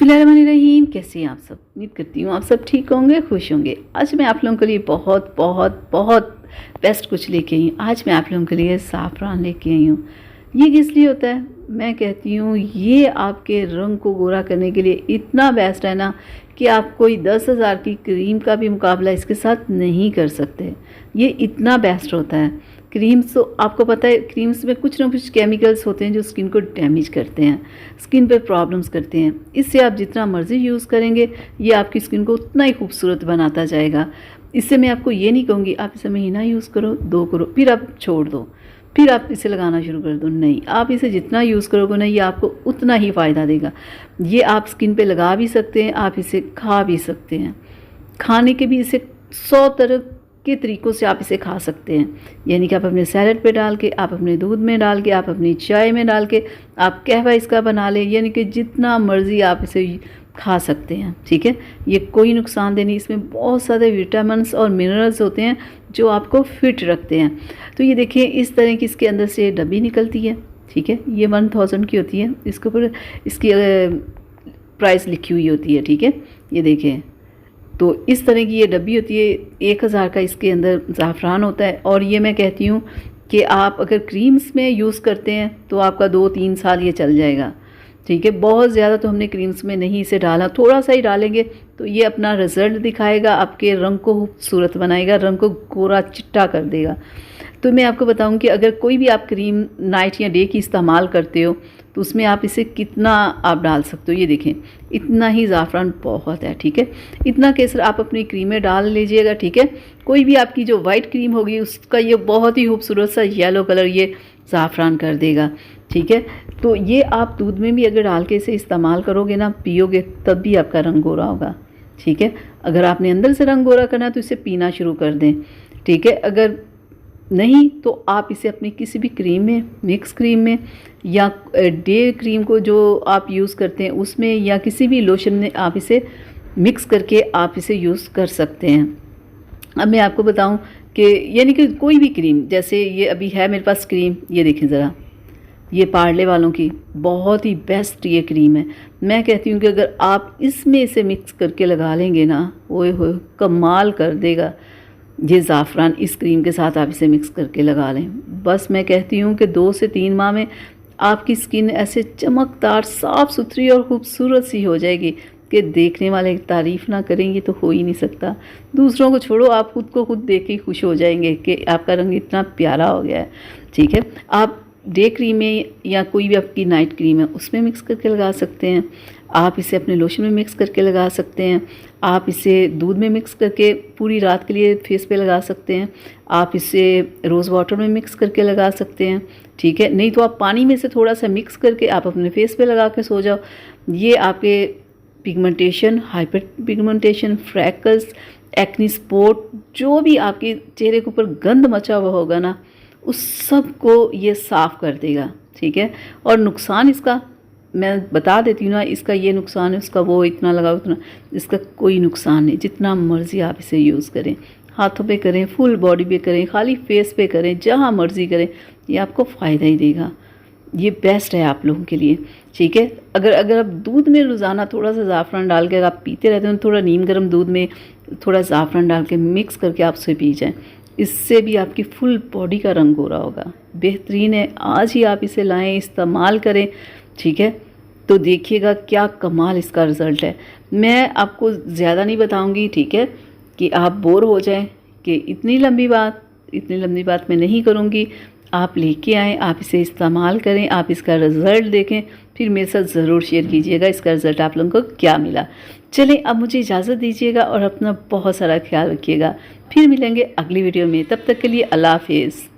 बिस्मिल्लाहिर्रहमानिर्रहीम। कैसे हैं आप सब? उम्मीद करती हूँ आप सब ठीक होंगे, खुश होंगे। आज मैं आप लोगों के लिए बहुत बहुत बहुत बेस्ट कुछ लेके आई हूँ। आज मैं आप लोगों के लिए ज़ाफ़रान लेके आई हूँ। ये किस लिए होता है? मैं कहती हूँ ये आपके रंग को गोरा करने के लिए इतना बेस्ट है ना कि आप कोई 10,000 की क्रीम का भी मुकाबला इसके साथ नहीं कर सकते। ये इतना बेस्ट होता है। क्रीम्स तो आपको पता है, क्रीम्स में कुछ ना कुछ केमिकल्स होते हैं जो स्किन को डैमेज करते हैं, स्किन पे प्रॉब्लम्स करते हैं। इससे आप जितना मर्ज़ी यूज़ करेंगे ये आपकी स्किन को उतना ही खूबसूरत बनाता जाएगा। इससे मैं आपको ये नहीं कहूँगी आप इसे महीना यूज़ करो, 2 करो, फिर आप छोड़ दो, फिर आप इसे लगाना शुरू कर दो। नहीं, आप इसे जितना यूज़ करोगे ना ये आपको उतना ही फ़ायदा देगा। ये आप स्किन पे लगा भी सकते हैं, आप इसे खा भी सकते हैं। खाने के भी इसे 100 तरह के तरीक़ों से आप इसे खा सकते हैं। यानी कि आप अपने सैलेड पे डाल के, आप अपने दूध में डाल के, आप अपनी चाय में डाल के, आप कहवा इसका बना लें। यानी कि जितना मर्ज़ी आप इसे खा सकते हैं। ठीक है, ये कोई नुकसानदेह नहीं। इसमें बहुत सारे विटामिन्स और मिनरल्स होते हैं जो आपको फिट रखते हैं। तो ये देखिए इस तरह की इसके अंदर से डब्बी निकलती है। ठीक है, ये 1000 की होती है। इसके ऊपर इसकी प्राइस लिखी हुई होती है। ठीक है, ये देखें, तो इस तरह की ये डब्बी होती है। 1000 का इसके अंदर ज़ाफ़रान होता है। और ये मैं कहती हूँ कि आप अगर क्रीम्स में यूज़ करते हैं तो आपका 2-3 साल ये चल जाएगा। ठीक है, बहुत ज़्यादा तो हमने क्रीम्स में नहीं इसे डाला, थोड़ा सा ही डालेंगे तो ये अपना रिज़ल्ट दिखाएगा, आपके रंग को खूबसूरत बनाएगा, रंग को गोरा चिट्टा कर देगा। तो मैं आपको बताऊं कि अगर कोई भी आप क्रीम नाइट या डे की इस्तेमाल करते हो तो उसमें आप इसे कितना आप डाल सकते हो। ये देखें, इतना ही ज़ाफ़रान बहुत है। ठीक है, इतना केसर आप अपनी क्रीम में डाल लीजिएगा। ठीक है, कोई भी आपकी जो वाइट क्रीम होगी उसका ये बहुत ही खूबसूरत सा येलो कलर ये ज़ाफ़रान कर देगा। ठीक है, तो ये आप दूध में भी अगर डाल के इसे इस्तेमाल करोगे ना, पियोगे, तब भी आपका रंग गोरा होगा। ठीक है, अगर आपने अंदर से रंग गोरा करना है तो इसे पीना शुरू कर दें। ठीक है, अगर नहीं तो आप इसे अपनी किसी भी क्रीम में, मिक्स क्रीम में या डे क्रीम को जो आप यूज़ करते हैं उसमें या किसी भी लोशन में आप इसे मिक्स करके आप इसे यूज़ कर सकते हैं। अब मैं आपको बताऊं कि यानी कि कोई भी क्रीम, जैसे ये अभी है मेरे पास क्रीम, ये देखें ज़रा, ये पार्ले वालों की बहुत ही बेस्ट ये क्रीम है। मैं कहती हूँ कि अगर आप इसमें इसे मिक्स करके लगा लेंगे ना, ओए होए कमाल कर देगा। ये ज़ाफ़रान इस क्रीम के साथ आप इसे मिक्स करके लगा लें, बस मैं कहती हूँ कि 2 से 3 माह में आपकी स्किन ऐसे चमकदार, साफ़ सुथरी और ख़ूबसूरत सी हो जाएगी कि देखने वाले तारीफ़ ना करेंगे तो हो ही नहीं सकता। दूसरों को छोड़ो, आप खुद को खुद देख के खुश हो जाएंगे कि आपका रंग इतना प्यारा हो गया है। ठीक है, आप डे क्रीम में या कोई भी आपकी नाइट क्रीम है उसमें मिक्स करके लगा सकते हैं। आप इसे अपने लोशन में मिक्स करके लगा सकते हैं। आप इसे दूध में मिक्स करके पूरी रात के लिए फेस पे लगा सकते हैं। आप इसे रोज़ वाटर में मिक्स करके लगा सकते हैं। ठीक है, नहीं तो आप पानी में से थोड़ा सा मिक्स करके आप अपने फेस पे लगा के सो जाओ। ये आपके pigmentation, hyper pigmentation, freckles, acne spot, जो भी आपके चेहरे के ऊपर गंद मचा हुआ होगा ना, उस सब को ये साफ़ कर देगा। ठीक है, और नुकसान इसका मैं बता देती हूँ ना, इसका ये नुकसान है, उसका वो इतना लगा उतना, इसका कोई नुकसान नहीं। जितना मर्ज़ी आप इसे यूज़ करें, हाथों पे करें, फुल बॉडी पे करें, खाली फेस पे करें, जहाँ मर्ज़ी करें, ये आपको फ़ायदा ही देगा। ये बेस्ट है आप लोगों के लिए। ठीक है, अगर आप दूध में रोज़ाना थोड़ा सा ज़ाफ़रान डाल के अगर आप पीते रहते हैं, थोड़ा नीम गर्म दूध में थोड़ा ज़ाफ़रान डाल के मिक्स करके आप उसे पी जाएँ, इससे भी आपकी फुल बॉडी का रंग गोरा होगा। बेहतरीन है, आज ही आप इसे लाएं, इस्तेमाल करें। ठीक है, तो देखिएगा क्या कमाल इसका रिज़ल्ट है। मैं आपको ज़्यादा नहीं बताऊंगी, ठीक है, कि आप बोर हो जाएं कि इतनी लंबी बात मैं नहीं करूंगी। आप लेके आएँ, आप इसे इस्तेमाल करें, आप इसका रिज़ल्ट देखें, फिर मेरे साथ ज़रूर शेयर कीजिएगा इसका रिज़ल्ट आप लोगों को क्या मिला। चलें, अब मुझे इजाज़त दीजिएगा और अपना बहुत सारा ख्याल रखिएगा। फिर मिलेंगे अगली वीडियो में, तब तक के लिए अल्लाह हाफ़िज़।